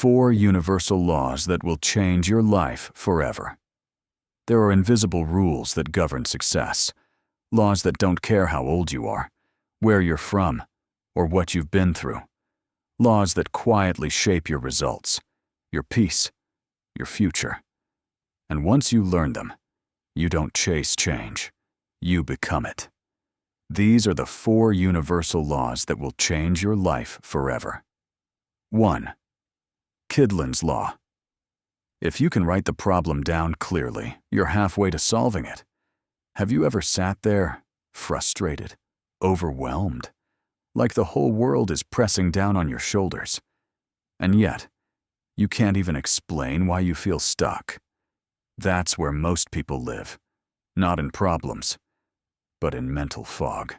4 universal laws that will change your life forever. There are invisible rules that govern success, laws that don't care how old you are, where you're from, or what you've been through. Laws that quietly shape your results, your peace, your future. And once you learn them, you don't chase change, you become it. These are the 4 universal laws that will change your life forever. 1. Kidlin's Law. If you can write the problem down clearly, you're halfway to solving it. Have you ever sat there, frustrated, overwhelmed, like the whole world is pressing down on your shoulders? And yet, you can't even explain why you feel stuck. That's where most people live, not in problems, but in mental fog.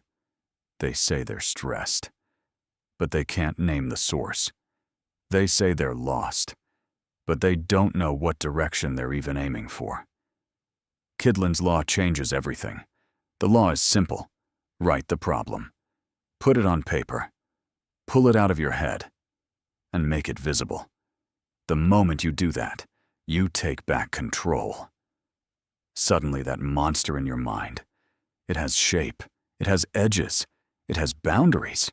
They say they're stressed, but they can't name the source. They say they're lost, but they don't know what direction they're even aiming for. Kidlin's Law changes everything. The law is simple. Write the problem. Put it on paper. Pull it out of your head, and make it visible. The moment you do that, you take back control. Suddenly, that monster in your mind, it has shape, it has edges, it has boundaries.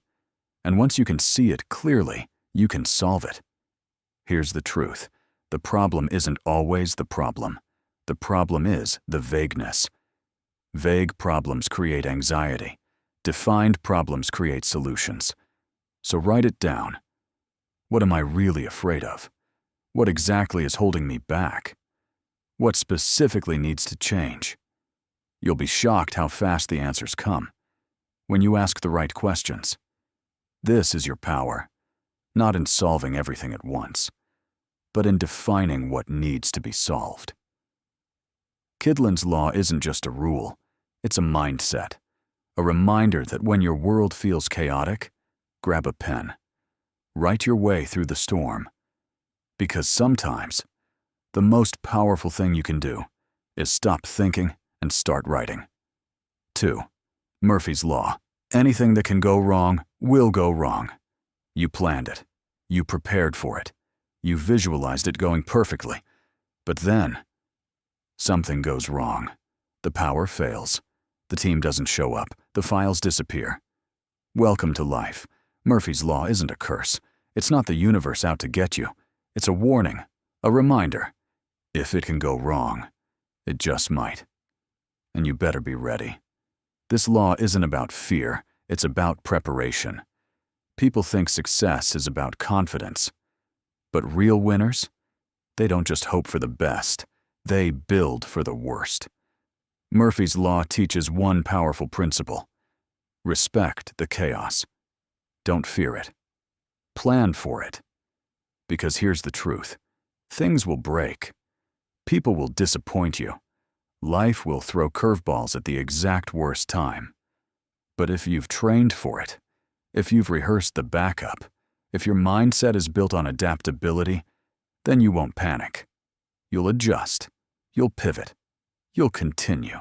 And once you can see it clearly, you can solve it. Here's the truth. The problem isn't always the problem. The problem is the vagueness. Vague problems create anxiety. Defined problems create solutions. So write it down. What am I really afraid of? What exactly is holding me back? What specifically needs to change? You'll be shocked how fast the answers come when you ask the right questions. This is your power, not in solving everything at once, but in defining what needs to be solved. Kidlin's Law isn't just a rule, it's a mindset, a reminder that when your world feels chaotic, grab a pen. Write your way through the storm. Because sometimes, the most powerful thing you can do is stop thinking and start writing. 2. Murphy's Law. Anything that can go wrong will go wrong. You planned it. You prepared for it. You visualized it going perfectly. But then, something goes wrong. The power fails. The team doesn't show up. The files disappear. Welcome to life. Murphy's Law isn't a curse. It's not the universe out to get you. It's a warning, a reminder. If it can go wrong, it just might. And you better be ready. This law isn't about fear, it's about preparation. People think success is about confidence. But real winners, they don't just hope for the best, they build for the worst. Murphy's Law teaches one powerful principle. Respect the chaos. Don't fear it. Plan for it. Because here's the truth. Things will break. People will disappoint you. Life will throw curveballs at the exact worst time. But if you've trained for it, if you've rehearsed the backup, if your mindset is built on adaptability, then you won't panic. You'll adjust. You'll pivot. You'll continue.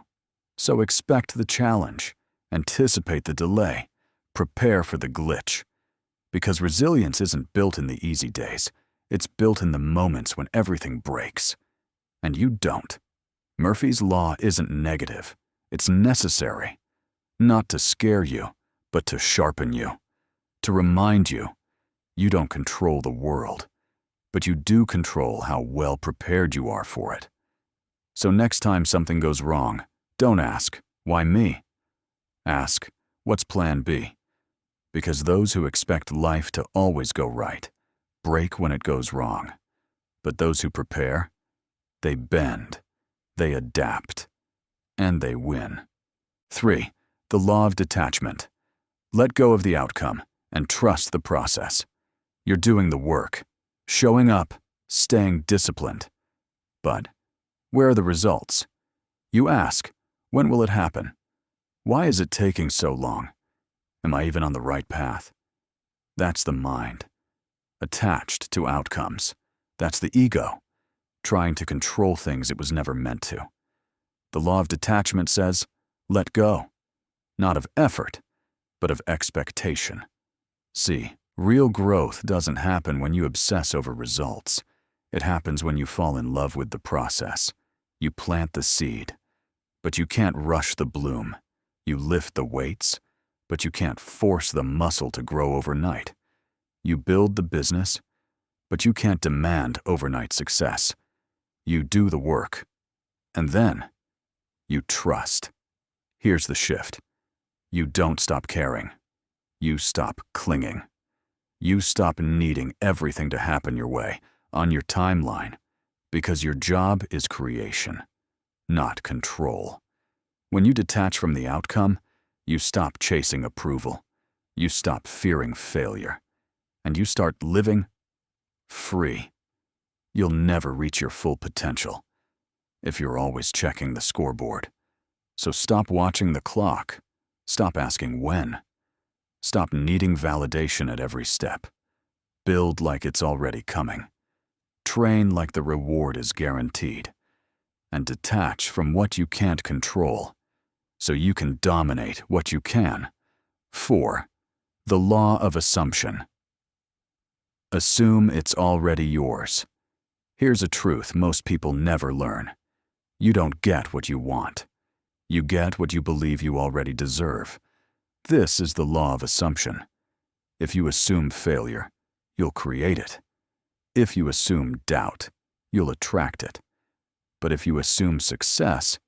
So expect the challenge. Anticipate the delay. Prepare for the glitch. Because resilience isn't built in the easy days. It's built in the moments when everything breaks. And you don't. Murphy's Law isn't negative. It's necessary. Not to scare you, but to sharpen you. To remind you, you don't control the world, but you do control how well prepared you are for it. So next time something goes wrong, don't ask, why me? Ask, what's plan B? Because those who expect life to always go right break when it goes wrong. But those who prepare, they bend, they adapt, and they win. 3. The Law of Detachment. Let go of the outcome and trust the process. You're doing the work, showing up, staying disciplined. But where are the results? You ask, when will it happen? Why is it taking so long? Am I even on the right path? That's the mind, attached to outcomes. That's the ego, trying to control things it was never meant to. The Law of Detachment says, let go, not of effort, but of expectation. See, Real growth doesn't happen when you obsess over results. It happens when you fall in love with the process. You plant the seed, but you can't rush the bloom. You lift the weights, but you can't force the muscle to grow overnight. You build the business, but you can't demand overnight success. You do the work, and then you trust. Here's the shift. You don't stop caring. You stop clinging. You stop needing everything to happen your way, on your timeline, because your job is creation, not control. When you detach from the outcome, you stop chasing approval. You stop fearing failure. And you start living free. You'll never reach your full potential if you're always checking the scoreboard. So stop watching the clock. Stop asking when. Stop needing validation at every step. Build like it's already coming. Train like the reward is guaranteed. And detach from what you can't control so you can dominate what you can. 4. The Law of Assumption. Assume it's already yours. Here's a truth most people never learn. You don't get what you want. You get what you believe you already deserve. This is the law of assumption. If you assume failure, you'll create it. If you assume doubt, you'll attract it. But if you assume success,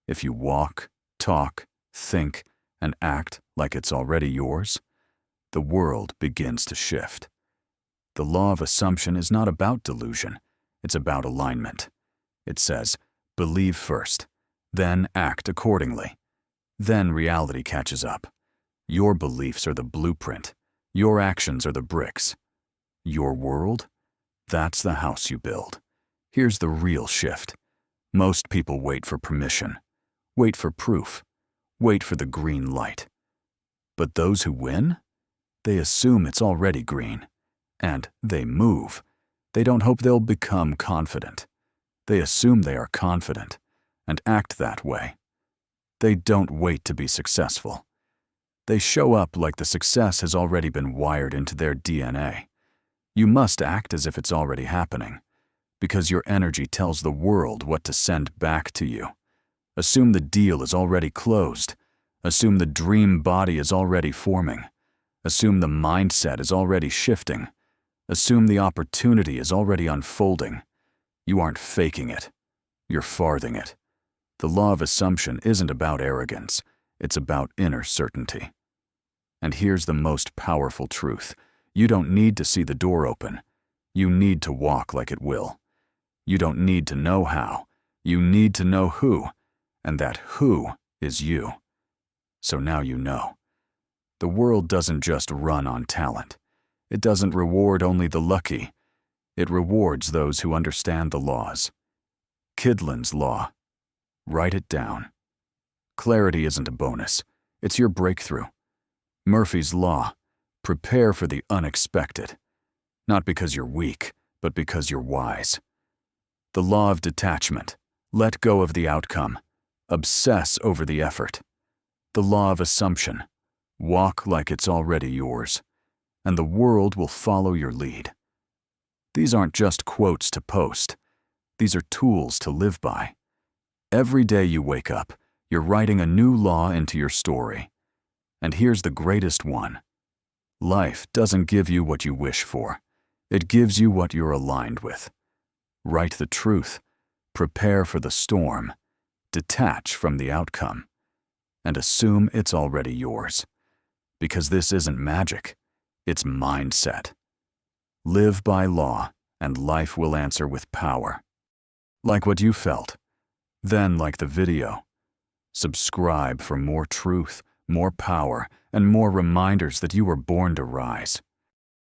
if you walk, talk, think, and act like it's already yours, the world begins to shift. The law of assumption is not about delusion. It's about alignment. It says, believe first, then act accordingly. Then reality catches up. Your beliefs are the blueprint. Your actions are the bricks. Your world? That's the house you build. Here's the real shift. Most people wait for permission, wait for proof, wait for the green light. But those who win? They assume it's already green. And they move. They don't hope they'll become confident. They assume they are confident and act that way. They don't wait to be successful. They show up like the success has already been wired into their DNA. You must act as if it's already happening, because your energy tells the world what to send back to you. Assume the deal is already closed. Assume the dream body is already forming. Assume the mindset is already shifting. Assume the opportunity is already unfolding. You aren't faking it. You're farthing it. The law of assumption isn't about arrogance. It's about inner certainty. And here's the most powerful truth. You don't need to see the door open. You need to walk like it will. You don't need to know how. You need to know who. And that who is you. So now you know. The world doesn't just run on talent. It doesn't reward only the lucky. It rewards those who understand the laws. Kidlin's law. Write it down. Clarity isn't a bonus. It's your breakthrough. Murphy's law. Prepare for the unexpected. Not because you're weak, but because you're wise. The law of detachment. Let go of the outcome. Obsess over the effort. The law of assumption. Walk like it's already yours. And the world will follow your lead. These aren't just quotes to post. These are tools to live by. Every day you wake up, you're writing a new law into your story. And here's the greatest one. Life doesn't give you what you wish for. It gives you what you're aligned with. Write the truth. Prepare for the storm. Detach from the outcome. And assume it's already yours. Because this isn't magic. It's mindset. Live by law, and life will answer with power. Like what you felt. Then like the video. Subscribe for more truth, more power, and more reminders that you were born to rise.